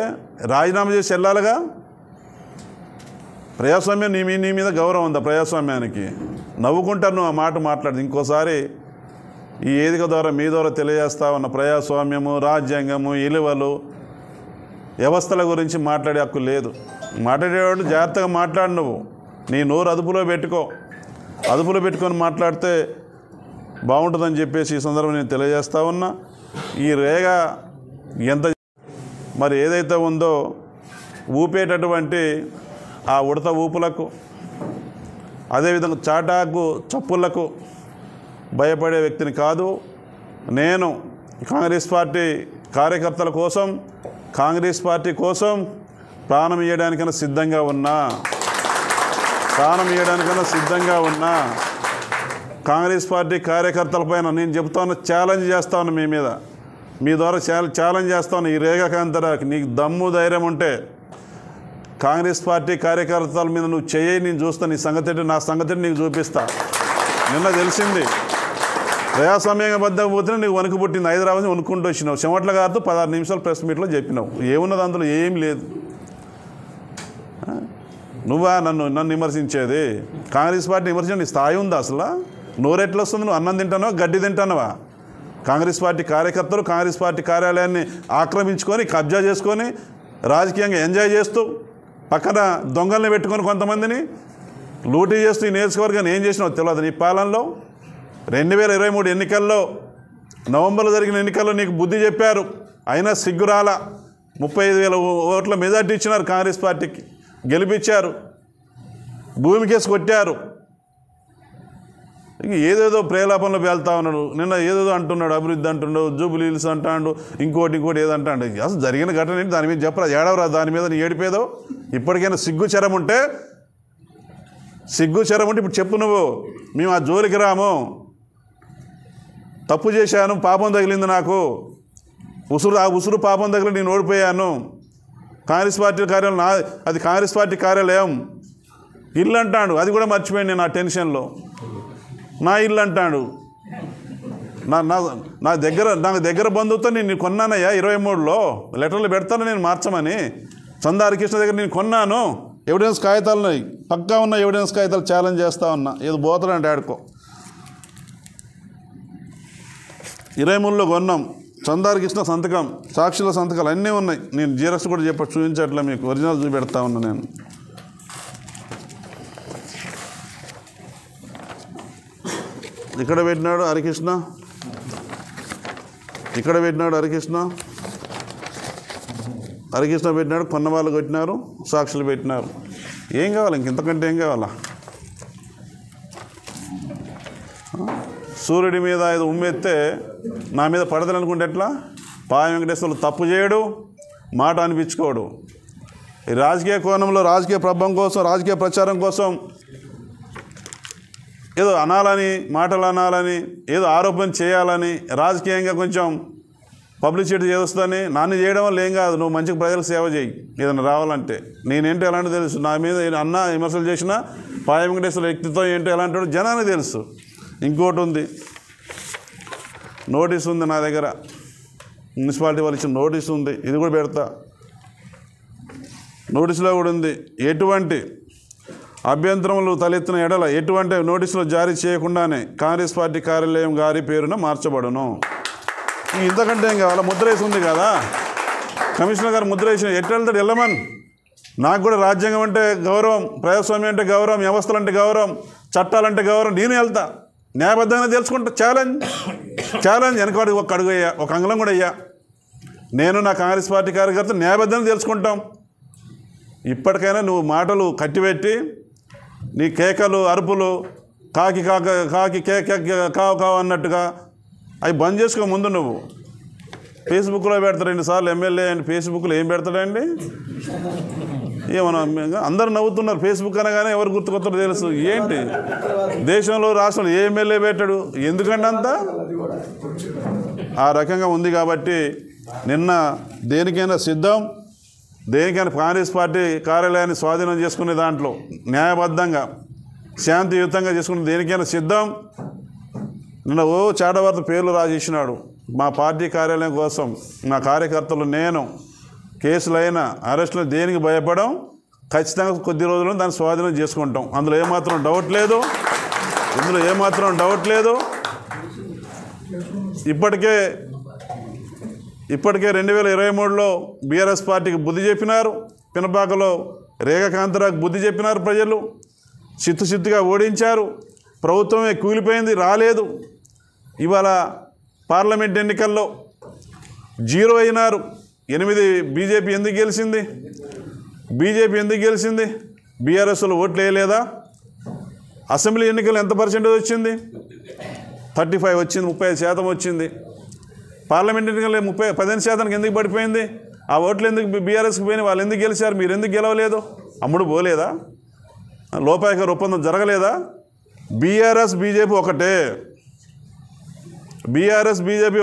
రాజీనామా చేసి వెళ్ళాలిగా. ప్రజాస్వామ్యం నీ మీద గౌరవం ఉందా? ప్రజాస్వామ్యానికి నవ్వుకుంటారు నువ్వు ఆ మాట మాట్లాడి. ఇంకోసారి ఈ వేదిక ద్వారా మీ ద్వారా తెలియజేస్తా ఉన్న ప్రజాస్వామ్యము, రాజ్యాంగము, విలువలు, వ్యవస్థల గురించి మాట్లాడే హక్కు లేదు. మాట్లాడేవాడు జాగ్రత్తగా మాట్లాడు. నువ్వు నీ నోరు అదుపులో పెట్టుకొని మాట్లాడితే బాగుంటుందని చెప్పేసి ఈ సందర్భంగా నేను తెలియజేస్తా ఉన్నా. ఈ రేగ ఎంత మరి ఏదైతే ఉందో ఊపేటటువంటి ఆ ఉడత ఊపులకు, అదేవిధంగా చాటాకు చప్పులకు భయపడే వ్యక్తిని కాదు నేను. కాంగ్రెస్ పార్టీ కార్యకర్తల కోసం, కాంగ్రెస్ పార్టీ కోసం ప్రాణం ఇవ్వడానికైనా సిద్ధంగా ఉన్నా. కాంగ్రెస్ పార్టీ కార్యకర్తలపైన నేను చెప్తా ఉన్నా, ఛాలెంజ్ చేస్తా ఉన్నా మీ ద్వారా ఛాలెంజ్ చేస్తా ఉన్నా. ఈ రేఖాకాంతరాకి నీకు దమ్ము ధైర్యం ఉంటే కాంగ్రెస్ పార్టీ కార్యకర్తల మీద నువ్వు నేను చూస్తా. నీ సంగతి నా సంగతి నీకు చూపిస్తా. నిన్న తెలిసింది ప్రజాస్వామ్యంగా బద్దకు పోతే నీకు వణుకు పుట్టింది. హైదరాబాద్ వణుకుంటూ వచ్చినావు. చెమట్ల గారితో 16 నిమిషాలు ప్రెస్ మీట్లో చెప్పినావు. ఏమున్నది అందులో? ఏం లేదు. నువ్వా నన్ను విమర్శించేది? కాంగ్రెస్ పార్టీ విమర్శించే స్థాయి ఉందా అసలు? నోరెట్లు వస్తుంది? నువ్వు అన్నం తింటానవా, గడ్డి తింటానవా? కాంగ్రెస్ పార్టీ కార్యకర్తలు కాంగ్రెస్ పార్టీ కార్యాలయాన్ని ఆక్రమించుకొని కబ్జా చేసుకొని రాజకీయంగా ఎంజాయ్ చేస్తూ పక్కన దొంగల్ని పెట్టుకొని కొంతమందిని లూటీ చేస్తూ ఈ నియోజకవర్గాన్ని ఏం చేసినావు తెలియదు. నీ పాలనలో 2023 ఎన్నికల్లో, నవంబర్లో జరిగిన ఎన్నికల్లో నీకు బుద్ధి చెప్పారు. అయినా సిగ్గురాల. 35,000 ఓట్ల మెజార్టీ ఇచ్చినారు కాంగ్రెస్ పార్టీకి, గెలిపించారు, భూమి కేసు కొట్టారు. ఏదేదో ప్రేలాపనలో వెళ్తా ఉన్నాడు. నిన్న ఏదేదో అంటున్నాడు, అభివృద్ధి అంటున్నాడు, జూబిలీ హిల్స్ అంటాడు, ఇంకోటి ఏదో అంటాడు. అసలు జరిగిన ఘటన ఏంటి? దాని మీద చెప్పరా, ఏడవరా దాని మీద నీ ఏడిపేదో? ఇప్పటికైనా సిగ్గుచరం ఉంటే ఇప్పుడు చెప్పు. నువ్వు మేము ఆ జోలికి రాము. తప్పు చేశాను, పాపం తగిలింది నాకు, ఉసురు పాపం తగిలి నేను ఓడిపోయాను. కాంగ్రెస్ పార్టీ కార్యాలయం అది కాంగ్రెస్ పార్టీ కార్యాలయం. ఇల్లు అంటాడు, అది కూడా మర్చిపోయాను నేను ఆ టెన్షన్లో. నా ఇల్లు అంటాడు. నాకు దగ్గర బంధువుతో నేను కొన్నానయ్యా 23లో లెటర్లు పెడతాను నేను మార్చమని. చందా హరికృష్ణ దగ్గర నేను కొన్నాను. ఎవిడెన్స్ కాగితాలు ఉన్నాయి, పక్కా ఉన్న ఎవిడెన్స్ కాగితాలు ఛాలెంజ్ చేస్తా ఉన్నా. ఏదో పోతాడంటే ఆడుకో. 23లో కొన్నాం. చందా హరికృష్ణ సంతకం, సాక్షుల సంతకాలు అన్నీ ఉన్నాయి. నేను జీరక్స్ కూడా చూపించట్లే మీకు, ఒరిజినల్ చూపెడతా ఉన్నా నేను. ఇక్కడ పెట్టినాడు హరికృష్ణ, హరికృష్ణ పెట్టినాడు, కొన్న వాళ్ళు కొట్టినారు, సాక్షులు పెట్టినారు. ఏం కావాలి ఇంతకంటే ఏం కావాలా? సూర్యుడి మీద ఇది ఉమ్మెత్తే నా మీద పడదని అనుకుంటే ఎట్లా? పాయ వెంకటేశ్వర్లు తప్పు చేయడు, మాట అనిపించుకోడు. ఈ రాజకీయ కోణంలో రాజకీయ ప్రభావం కోసం, రాజకీయ ప్రచారం కోసం ఏదో అనాలని, మాటలు అనాలని, ఏదో ఆరోపణ చేయాలని, రాజకీయంగా కొంచెం పబ్లిసిటీ చేస్తుందని నాన్ని చేయడం వల్ల ఏం కాదు. నువ్వు మంచిగా ప్రజలకు సేవ చేయి ఏదైనా రావాలంటే. నేనేంటో ఎలాంటి తెలుసు, నా మీద అన్న విమర్శలు చేసినా పాయ వెంకటేశ్వర వ్యక్తిత్వం ఏంటో ఎలాంటి జనానికి తెలుసు. ఇంకోటి ఉంది, నోటీస్ ఉంది నా దగ్గర, మున్సిపాలిటీ వాళ్ళు ఇచ్చిన నోటీస్ ఉంది, ఇది కూడా పెడతా. నోటీసులో కూడా ఉంది, ఎటువంటి అభ్యంతరములు తలెత్తిన ఎడల ఎటువంటి నోటీసులు జారీ చేయకుండానే కాంగ్రెస్ పార్టీ కార్యాలయం గారి పేరున మార్చబడును. ఇంతకంటే ఏం కావాలా? ముద్ర వేసి ఉంది కదా, కమిషనర్ గారు ముద్ర వేసిన ఎట్లా వెళ్తాడు? వెళ్ళమని. నాకు కూడా రాజ్యాంగం అంటే గౌరవం, ప్రజాస్వామ్యం అంటే గౌరవం, వ్యవస్థలు అంటే గౌరవం, చట్టాలంటే గౌరవం. నేను వెళ్తా, న్యాయబద్ధంగా తెలుసుకుంటా. ఛాలెంజ్ వెనకవాడికి ఒక అడుగు అయ్యా, ఒక అంగుళం కూడా అయ్యా. నేను నా కాంగ్రెస్ పార్టీ కార్యకర్త న్యాయబద్ధంగా తెలుసుకుంటాం. ఇప్పటికైనా నువ్వు మాటలు కట్టిపెట్టి నీ కేకలు అరుపులు కాకి కేక కావు అన్నట్టుగా అవి బంద్ చేసుకో. ముందు నువ్వు ఫేస్బుక్లో పెడతాడు 2 సార్లు ఎమ్మెల్యే అని. ఫేస్బుక్లో ఏం పెడతాడండి? ఏమన్నా అందరూ నవ్వుతున్నారు. ఫేస్బుక్ అనగానే ఎవరు గుర్తుకొస్తారో తెలుసు. ఏంటి దేశంలో రాష్ట్రంలో ఏ ఎమ్మెల్యే పెట్టాడు? ఎందుకంటే అంతా ఆ రకంగా ఉంది. కాబట్టి నిన్న దేనికైనా సిద్ధం, దేనికైనా కాంగ్రెస్ పార్టీ కార్యాలయాన్ని స్వాధీనం చేసుకునే దాంట్లో న్యాయబద్ధంగా శాంతియుతంగా చేసుకునే దేనికైనా సిద్ధం. నిన్న చాటవార్త పేర్లు రాసేసినాడు. మా పార్టీ కార్యాలయం కోసం నా కార్యకర్తలు నేను కేసులైనా అరెస్టులు దేనికి భయపడం, ఖచ్చితంగా కొద్ది రోజుల్లో దాన్ని స్వాధీనం చేసుకుంటాం. అందులో ఏమాత్రం డౌట్ లేదు. ఇప్పటికే 2023లో బీఆర్ఎస్ పార్టీకి బుద్ధి చెప్పినారు. పినపాకలో రేఖాకాంతరాకు బుద్ధి చెప్పినారు. ప్రజలు చిత్తుగా ఓడించారు. ప్రభుత్వమే కూలిపోయింది, రాలేదు. ఇవాళ పార్లమెంట్ ఎన్నికల్లో 0 అయినారు. 8 బీజేపీ ఎందుకు గెలిచింది? బీఆర్ఎస్లో ఓట్లు వేయలేదా? అసెంబ్లీ ఎన్నికలు ఎంత పర్సెంటేజ్ వచ్చింది? 35 వచ్చింది, 35% వచ్చింది. పార్లమెంట్ ఎన్నికల్లో 15% ఎందుకు పడిపోయింది? ఆ ఓట్లు ఎందుకు బీఆర్ఎస్కి పోయినాయి? వాళ్ళు ఎందుకు గెలిచారు? మీరు ఎందుకు గెలవలేదు? అమ్ముడు పోలేదా? లోపాయకర ఒప్పందం జరగలేదా? బీఆర్ఎస్ బీజేపీ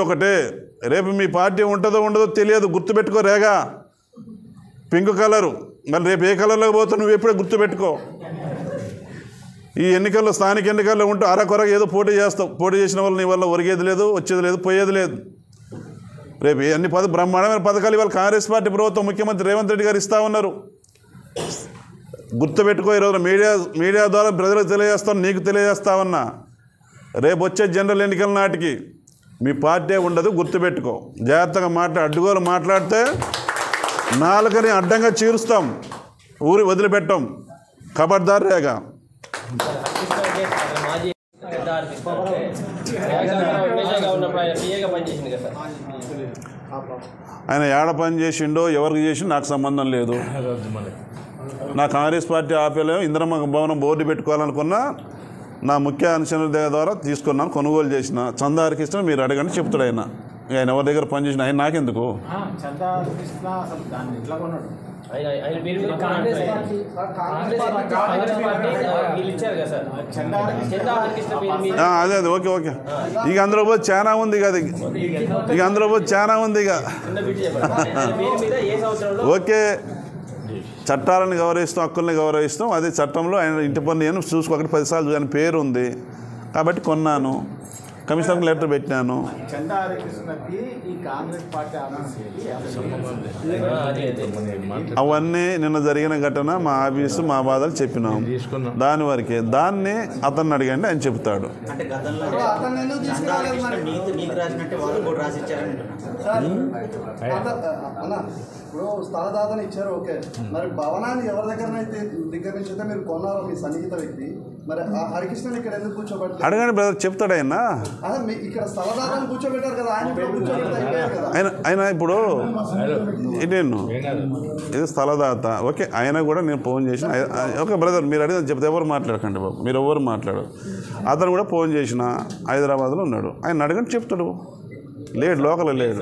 ఒకటే. రేపు మీ పార్టీ ఉంటుందో ఉండదో తెలియదు, గుర్తుపెట్టుకో. రేగా పింక్ కలరు, మరి రేపు ఏ కలర్లోకి పోతావు నువ్వు ఎప్పుడే గుర్తుపెట్టుకో. ఈ ఎన్నికల్లో, స్థానిక ఎన్నికల్లో ఉంటూ అరకొరగా ఏదో పోటీ చేస్తావు. పోటీ చేసిన వల్ల నీ వల్ల ఒరిగేది లేదు, వచ్చేది లేదు, పోయేది లేదు. రేపు అన్ని బ్రహ్మాండమైన పథకాలు ఇవాళ కాంగ్రెస్ పార్టీ ప్రభుత్వం ముఖ్యమంత్రి రేవంత్ రెడ్డి గారు ఇస్తూ ఉన్నారు. గుర్తుపెట్టుకో. ఈరోజు మీడియా ద్వారా ప్రజలకు తెలియజేస్తాను, నీకు తెలియజేస్తా ఉన్నా. రేపు వచ్చే జనరల్ ఎన్నికల నాటికి మీ పార్టీ ఉండదు, గుర్తుపెట్టుకో. జాగ్రత్తగా అడ్డుగోలు మాట్లాడితే నాలుకని అడ్డంగా చీరుస్తాం, ఊరి వదిలిపెట్టాం. ఖబర్దార్ రేగా. ఆయన ఏడ పని చేసిండో ఎవరికి చేసిండో నాకు సంబంధం లేదు. నా కాంగ్రెస్ పార్టీ ఆపేలో ఇందిరమ్మ భవనం బోర్డు పెట్టుకోవాలనుకున్నా నా ముఖ్య అనుచరుల ద్వారా తీసుకున్నాను, కొనుగోలు చేసిన. చందారికి ఇష్టం మీరు అడగండి, చెప్తాడు ఆయన. ఆయన ఎవరి దగ్గర పని చేసిన ఆయన నాకెందుకు? అదే ఓకే. ఇక అందులో పోతే చాలా ఉంది కదా, ఓకే. చట్టాలను గౌరవిస్తాం, హక్కుల్ని గౌరవిస్తాం. అదే చట్టంలో ఆయన ఇంటి పన్ను నేను చూసుకోకటి 10 సార్లు ఆయన పేరు ఉంది కాబట్టి కొన్నాను. కమిషనర్కి లెటర్ పెట్టినాను. అవన్నీ నిన్న జరిగిన ఘటన మా ఆఫీసు మా బాధలు చెప్పినాం. దాని వరకే. దాన్ని అతన్ని అడిగండి, ఆయన చెప్తాడు. ఇప్పుడు స్థలదాతను ఇచ్చారు, ఓకే. మరి భవనాన్ని ఎవరి దగ్గర నుంచి అయితే మీరు కొన్నారో మీ సన్నిహిత వ్యక్తి, మరి ఆ హరికృష్ణని ఇక్కడ ఎందుకు కూర్చోబెట్టారు? అడగండి బ్రదర్, చెప్తాడు ఆయన. ఇక్కడ స్థలదాతను కూర్చోబెట్టారు కదా, ఆయన ఇప్పుడు నేను ఇది స్థలదాత, ఓకే. ఆయన కూడా నేను ఫోన్ చేసిన, ఓకే బ్రదర్ మీరు అడిగిన చెప్తే ఎవరు మాట్లాడకండి బాబు, మీరు ఎవరు మాట్లాడరు. అతను కూడా ఫోన్ చేసిన, హైదరాబాద్లో ఉన్నాడు. ఆయన అడగండి, చెప్తాడు. లేడు, లోకల్ లేడు.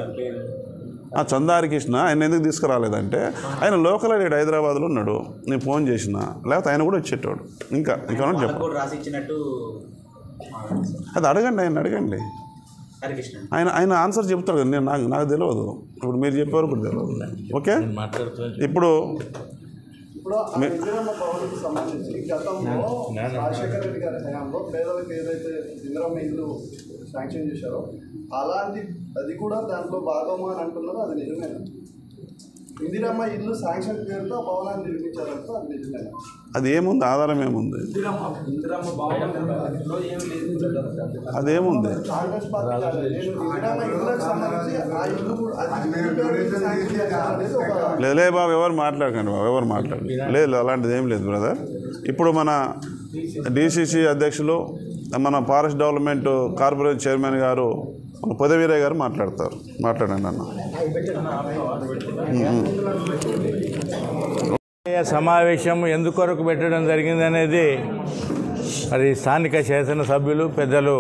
చందారికృష్ణ ఆయన ఎందుకు తీసుకురాలేదంటే ఆయన లోకల్ లేడు, హైదరాబాద్లో ఉన్నాడు. నేను ఫోన్ చేసిన, లేకపోతే ఆయన కూడా వచ్చేటోడు. ఇంకా చెప్పండి, అది అడగండి, ఆయన అడగండి. ఆయన ఆన్సర్ చెప్తాడు కదా. నేను నాకు తెలియదు, ఇప్పుడు మీరు చెప్పేవారు కూడా తెలియదు. ఓకే. ఇప్పుడు ఇందిరమ్మ భవన్కి సంబంధించి గతంలో రాజశేఖర రెడ్డి గారి హయాంలో పేదలకు ఏదైతే ఇందిరమ్మ ఇల్లు శాంక్షన్ చేశారో అది కూడా దాంట్లో భాగమా అని అంటున్నారో, అది నిజమేనా? ఇందిరమ్మ ఇల్లు శాంక్షన్ పేరుతో భవనాన్ని నిర్మించారంటే అది నిజమేనా? అది ఏముంది, ఆధారం ఏముంది, అదేముంది? కాంగ్రెస్ పార్టీ ఇందిరమ్మ ఇల్లులకు సంబంధించి ఆ ఇల్లు శాంక్షన్ చేశారనేది ఒక లే బాబు, ఎవరు మాట్లాడకండి బాబు, ఎవరు మాట్లాడండి. లేదు, అలాంటిది ఏం లేదు బ్రదర్. ఇప్పుడు మన డిసిసి అధ్యక్షులు, మన ఫారెస్ట్ డెవలప్మెంట్ కార్పొరేషన్ చైర్మన్ గారు, మన పొదవీరయ్య గారు మాట్లాడతారు. మాట్లాడండి అన్న. సమావేశం ఎందుకొరకు పెట్టడం జరిగిందనేది మరి స్థానిక శాసనసభ్యులు పెద్దలు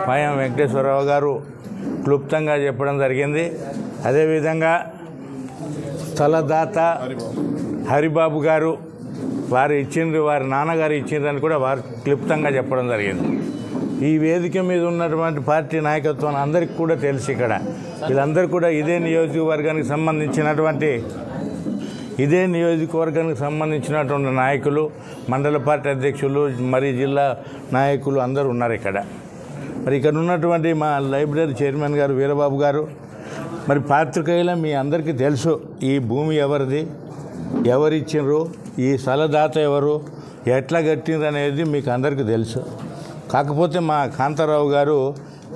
పాయం వెంకటేశ్వరరావు గారు క్లుప్తంగా చెప్పడం జరిగింది. అదేవిధంగా స్థలదాత హరిబాబు గారు వారు ఇచ్చిండ్రు, వారి నాన్నగారు ఇచ్చిండ్రని కూడా వారు క్లుప్తంగా చెప్పడం జరిగింది. ఈ వేదిక మీద ఉన్నటువంటి పార్టీ నాయకత్వం అందరికీ కూడా తెలుసు. ఇక్కడ వీళ్ళందరూ కూడా ఇదే నియోజకవర్గానికి సంబంధించినటువంటి నాయకులు, మండల పార్టీ అధ్యక్షులు, మరి జిల్లా నాయకులు అందరూ ఉన్నారు ఇక్కడ. మరి ఇక్కడ ఉన్నటువంటి మా లైబ్రరీ చైర్మన్ గారు వీరబాబు గారు, మరి పాత్రికేయుల మీ అందరికీ తెలుసు ఈ భూమి ఎవరిది, ఎవరిచ్చిండ్రు, ఈ స్థలదాత ఎవరు, ఎట్లా కట్టిండ్రు అనేది మీకు అందరికీ తెలుసు. కాకపోతే మా కాంతారావు గారు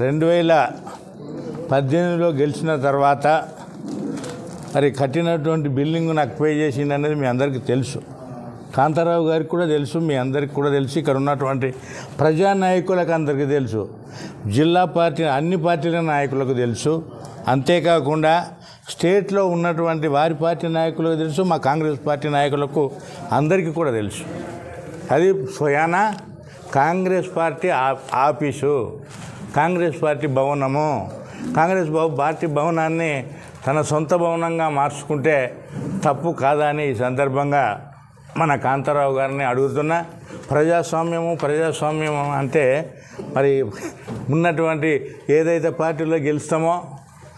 2018లో గెలిచిన తర్వాత మరి కట్టినటువంటి బిల్డింగ్ నాకు పే చేసింది అనేది మీ అందరికీ తెలుసు. కాంతారావు గారికి కూడా తెలుసు, మీ అందరికీ కూడా తెలుసు, ఇక్కడ ఉన్నటువంటి ప్రజానాయకులకు అందరికీ తెలుసు, జిల్లా పార్టీ అన్ని పార్టీల నాయకులకు తెలుసు. అంతేకాకుండా స్టేట్లో ఉన్నటువంటి వారి పార్టీ నాయకులకు తెలుసు, మా కాంగ్రెస్ పార్టీ నాయకులకు అందరికీ కూడా తెలుసు. అది స్వయానా Congress party office, Congress party భవనము. కాంగ్రెస్ పార్టీ భవనాన్ని తన సొంత భవనంగా మార్చుకుంటే తప్పు కాదా అని ఈ సందర్భంగా మన కాంతారావు గారిని అడుగుతున్నా. ప్రజాస్వామ్యము అంటే మరి ఉన్నటువంటి ఏదైతే పార్టీలో గెలుస్తామో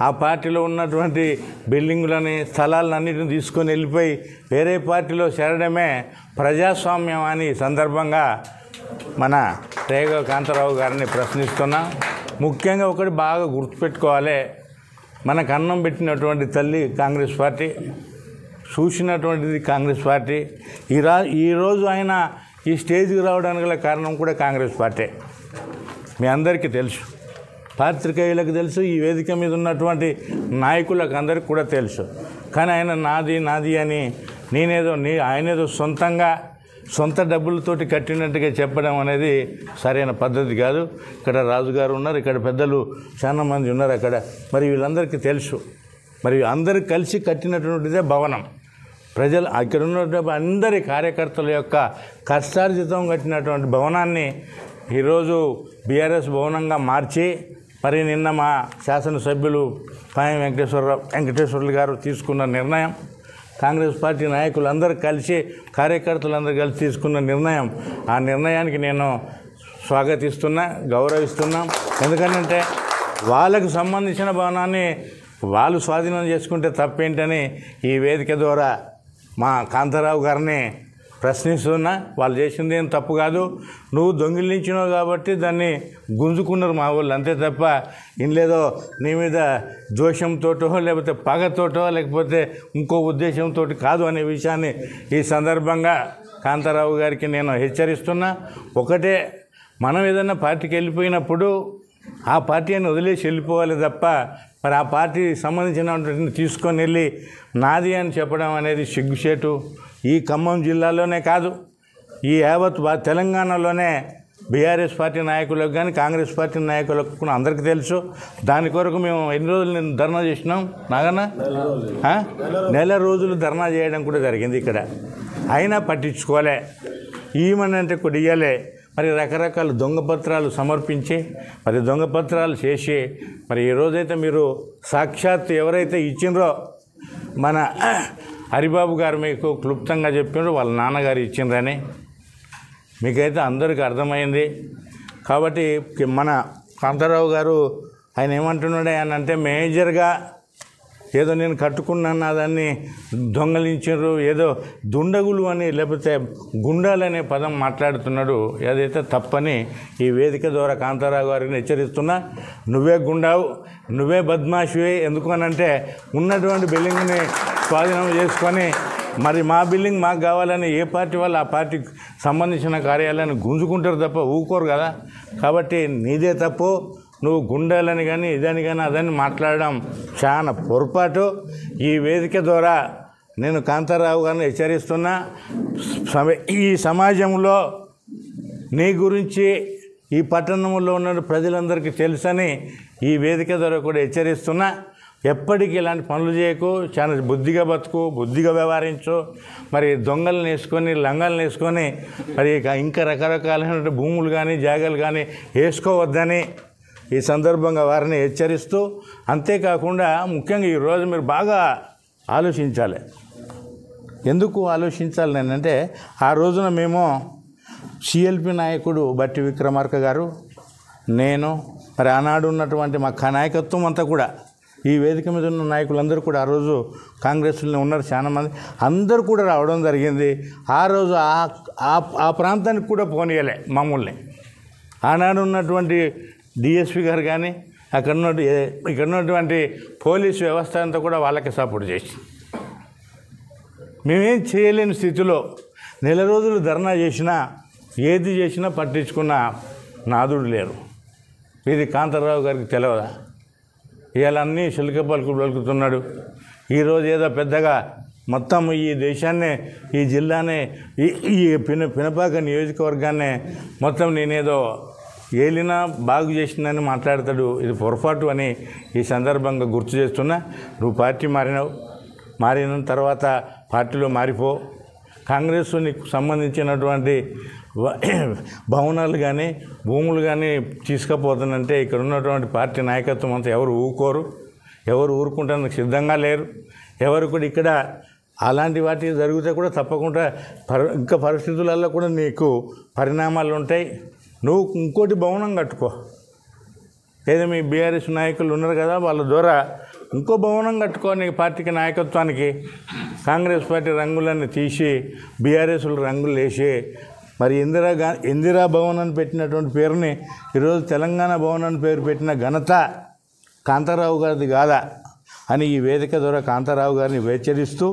ఆ పార్టీలో ఉన్నటువంటి బిల్డింగులని, స్థలాలన్నిటిని తీసుకొని వెళ్ళిపోయి వేరే పార్టీలో చేరడమే ప్రజాస్వామ్యం అని ఈ సందర్భంగా మన రేగ కాంతారావు గారిని ప్రశ్నిస్తున్నాం. ముఖ్యంగా ఒకటి బాగా గుర్తుపెట్టుకోవాలి, మనకు అన్నం పెట్టినటువంటి తల్లి కాంగ్రెస్ పార్టీ, చూసినటువంటిది కాంగ్రెస్ పార్టీ. ఈరోజు ఆయన ఈ స్టేజ్కి రావడానికి గల కారణం కూడా కాంగ్రెస్ పార్టీ. మీ అందరికీ తెలుసు, పాత్రికేయులకు తెలుసు, ఈ వేదిక మీద ఉన్నటువంటి నాయకులకు అందరికీ కూడా తెలుసు. కానీ ఆయన నాది అని ఆయనేదో సొంత డబ్బులతోటి కట్టినట్టుగా చెప్పడం అనేది సరైన పద్ధతి కాదు. ఇక్కడ రాజుగారు ఉన్నారు, ఇక్కడ పెద్దలు చాలా మంది ఉన్నారు అక్కడ. మరి వీళ్ళందరికీ తెలుసు, మరి అందరూ కలిసి కట్టినటువంటిదే భవనం. ప్రజలు అక్కడ ఉన్నటువంటి అందరి కార్యకర్తల యొక్క కష్టార్జితం కట్టినటువంటి భవనాన్ని ఈరోజు బీఆర్ఎస్ భవనంగా మార్చి, మరి నిన్న మా శాసనసభ్యులు పాయం వెంకటేశ్వర్లు గారు తీసుకున్న నిర్ణయం, కాంగ్రెస్ పార్టీ నాయకులందరూ కలిసి, కార్యకర్తలందరూ కలిసి తీసుకున్న నిర్ణయం, ఆ నిర్ణయానికి నేను స్వాగతిస్తున్నా, గౌరవిస్తున్నాం. ఎందుకంటే వాళ్ళకు సంబంధించిన భవనాన్ని వాళ్ళు స్వాధీనం చేసుకుంటే తప్పేంటని ఈ వేదిక ద్వారా మా కాంతారావు గారిని ప్రశ్నిస్తున్నా. వాళ్ళు చేసింది ఏం తప్పు కాదు, నువ్వు దొంగిలించినావు కాబట్టి దాన్ని గుంజుకున్నారు మా వాళ్ళు, అంతే తప్ప ఇంలేదో నీ మీద ద్వేషంతోటో లేకపోతే పగతోటో లేకపోతే ఇంకో ఉద్దేశంతో కాదు అనే విషయాన్ని ఈ సందర్భంగా కాంతారావు గారికి నేను హెచ్చరిస్తున్నా. ఒకటే, మనం ఏదైనా పార్టీకి వెళ్ళిపోయినప్పుడు ఆ పార్టీని వదిలేసి వెళ్ళిపోవాలి తప్ప మరి ఆ పార్టీ సంబంధించినటువంటి తీసుకొని వెళ్ళి నాది అని చెప్పడం అనేది సిగ్గుచేటు. ఈ ఖమ్మం జిల్లాలోనే కాదు, ఈ యావత్ తెలంగాణలోనే బీఆర్ఎస్ పార్టీ నాయకులకు కానీ కాంగ్రెస్ పార్టీ నాయకులకు కూడా అందరికీ తెలుసు. దాని కొరకు మేము ఎన్ని రోజులు ధర్నా చేసినాం నాగన్న? నెల రోజులు ధర్నా చేయడం కూడా జరిగింది ఇక్కడ. అయినా పట్టించుకోలే, ఈమనంటే కూడా ఇయ్యలే. మరి రకరకాల దొంగ పత్రాలు సమర్పించి, మరి దొంగ పత్రాలు చేసి, మరి ఈరోజైతే మీరు సాక్షాత్ ఎవరైతే ఇచ్చిండ్రో మన హరిబాబు గారు మీకు క్లుప్తంగా చెప్పిండ్రు, వాళ్ళ నాన్నగారు ఇచ్చిండ్రని మీకైతే అందరికీ అర్థమైంది. కాబట్టి మన కాంతారావు గారు ఆయన ఏమంటున్నాడు అని అంటే, మేజర్గా ఏదో నేను కట్టుకున్నాను దాన్ని దొంగలించారు, ఏదో దుండగులు అని లేకపోతే గుండాలనే పదం మాట్లాడుతున్నాడు. ఏదైతే తప్పని ఈ వేదిక ద్వారా కాంతారావు గారిని హెచ్చరిస్తున్నా. నువ్వే గుండావు, నువ్వే బద్మాషివే. ఎందుకు అనంటే ఉన్నటువంటి బిల్డింగ్ని స్వాధీనం చేసుకొని మరి మా బిల్డింగ్ మాకు కావాలని ఏ పార్టీ వాళ్ళు ఆ పార్టీకి సంబంధించిన కార్యాలయాన్ని గుంజుకుంటారు తప్ప ఊరుకోరు కదా. కాబట్టి నీదే తప్పు. నువ్వు గుండాలని కానీ ఇదని కానీ అదని మాట్లాడడం చాలా పొరపాటు. ఈ వేదిక ద్వారా నేను కాంతారావు గారిని హెచ్చరిస్తున్నా. ఈ సమాజంలో నీ గురించి ఈ పట్టణంలో ఉన్న ప్రజలందరికీ తెలుసని ఈ వేదిక ద్వారా కూడా హెచ్చరిస్తున్నా. ఎప్పటికీ ఇలాంటి పనులు చేయకు, చాలా బుద్ధిగా బతుకు, బుద్ధిగా వ్యవహరించు. మరి దొంగలను వేసుకొని లంగాలను వేసుకొని మరి ఇంకా రకరకాలైన భూములు కానీ జాగాలు కానీ వేసుకోవద్దని ఈ సందర్భంగా వారిని హెచ్చరిస్తూ, అంతేకాకుండా ముఖ్యంగా ఈరోజు మీరు బాగా ఆలోచించాలి. ఎందుకు ఆలోచించాలి నేనంటే, ఆ రోజున మేము సిఎల్పి నాయకుడు బట్టి విక్రమార్క గారు, నేను, మరి ఆనాడు ఉన్నటువంటి మా నాయకత్వం అంతా కూడా, ఈ వేదిక మీద ఉన్న నాయకులందరూ కూడా ఆ రోజు కాంగ్రెస్లో ఉన్నారు చాలామంది, అందరూ కూడా రావడం జరిగింది. ఆ రోజు ఆ ప్రాంతానికి కూడా పోనీయలే మమ్మల్ని. ఆనాడు ఉన్నటువంటి డిఎస్పి గారు కానీ ఇక్కడ ఉన్నటువంటి పోలీసు వ్యవస్థ అంతా కూడా వాళ్ళకి సపోర్ట్ చేసి, మేమేం చేయలేని స్థితిలో నెల రోజులు ధర్నా చేసినా, ఏది చేసినా పట్టించుకున్న నాదుడు లేరు. ఇది కాంతారావు గారికి తెలియదా? ఇవాళ అన్నీ చిలుక పలుకు పలుకుతున్నాడు. ఈరోజు ఏదో పెద్దగా మొత్తం ఈ దేశాన్నే, ఈ జిల్లానే, ఈ పినపాక నియోజకవర్గాన్నే మొత్తం నేనేదో ఏలినా బాగు చేసిందని మాట్లాడతాడు. ఇది పొరపాటు అని ఈ సందర్భంగా గుర్తు చేస్తున్నా. నువ్వు పార్టీ మారిన తర్వాత పార్టీలో మారిపో. కాంగ్రెస్ నీకు సంబంధించినటువంటి భవనాలు కానీ భూములు కానీ తీసుకుపోతానంటే ఇక్కడ ఉన్నటువంటి పార్టీ నాయకత్వం అంతా ఎవరు ఊరుకోరు, ఎవరు ఊరుకుంటానికి సిద్ధంగా లేరు. ఎవరు కూడా ఇక్కడ అలాంటి వాటి జరిగితే కూడా తప్పకుండా ఇంకా పరిస్థితులలో కూడా నీకు పరిణామాలు ఉంటాయి. నువ్వు ఇంకోటి భవనం కట్టుకో. ఏదో మీ బీఆర్ఎస్ నాయకులు ఉన్నారు కదా, వాళ్ళ ద్వారా ఇంకో భవనం కట్టుకో. నీ పార్టీకి నాయకత్వానికి కాంగ్రెస్ పార్టీ రంగులన్నీ తీసి బీఆర్ఎస్లు రంగులు వేసి, మరి ఇందిరా భవన్ అని పెట్టినటువంటి పేరుని ఈరోజు తెలంగాణ భవన్ అని పేరు పెట్టిన ఘనత కాంతారావు గారిది కాదా అని ఈ వేదిక ద్వారా కాంతారావు గారిని హెచ్చరిస్తూ,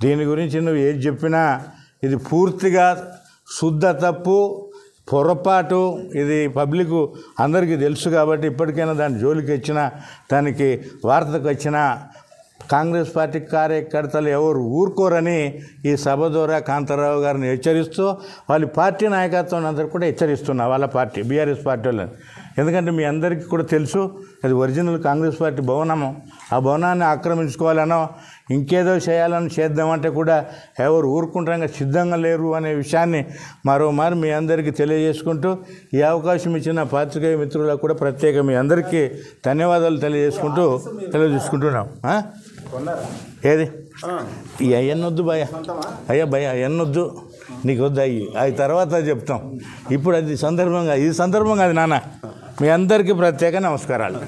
దీని గురించి నువ్వు ఏది చెప్పినా ఇది పూర్తిగా శుద్ధ తప్పు, పొరపాటు. ఇది పబ్లిక్ అందరికీ తెలుసు కాబట్టి ఇప్పటికైనా దాని జోలికి వచ్చినా, దానికి వార్తకు వచ్చినా కాంగ్రెస్ పార్టీ కార్యకర్తలు ఎవరు ఊరుకోరని ఈ సభ ద్వారా కాంతారావు గారిని హెచ్చరిస్తూ, వాళ్ళ పార్టీ నాయకత్వం అందరూ కూడా హెచ్చరిస్తున్నా, వాళ్ళ పార్టీ బీఆర్ఎస్ పార్టీ వాళ్ళని. ఎందుకంటే మీ అందరికీ కూడా తెలుసు అది ఒరిజినల్ కాంగ్రెస్ పార్టీ భవనము. ఆ భవనాన్ని ఆక్రమించుకోవాలనో ఇంకేదో చేయాలని చేద్దామంటే కూడా ఎవరు ఊరుకుంటాగా సిద్ధంగా లేరు అనే విషయాన్ని మరోమారు మీ అందరికీ తెలియజేసుకుంటూ, ఈ అవకాశం ఇచ్చిన పాత్రికేయ మిత్రులకు కూడా ప్రత్యేక మీ అందరికీ ధన్యవాదాలు తెలియజేసుకుంటున్నాం. ఏది ఈ అయ్యన్నొద్దు భయ, అయ్యా భయ అయ్యన్నొద్దు, నీకు వద్దు అయ్యి, అది తర్వాత చెప్తాం. ఇప్పుడు అది సందర్భంగా, ఇది సందర్భంగా అది నాన్న. మీ అందరికీ ప్రత్యేక నమస్కారాలు.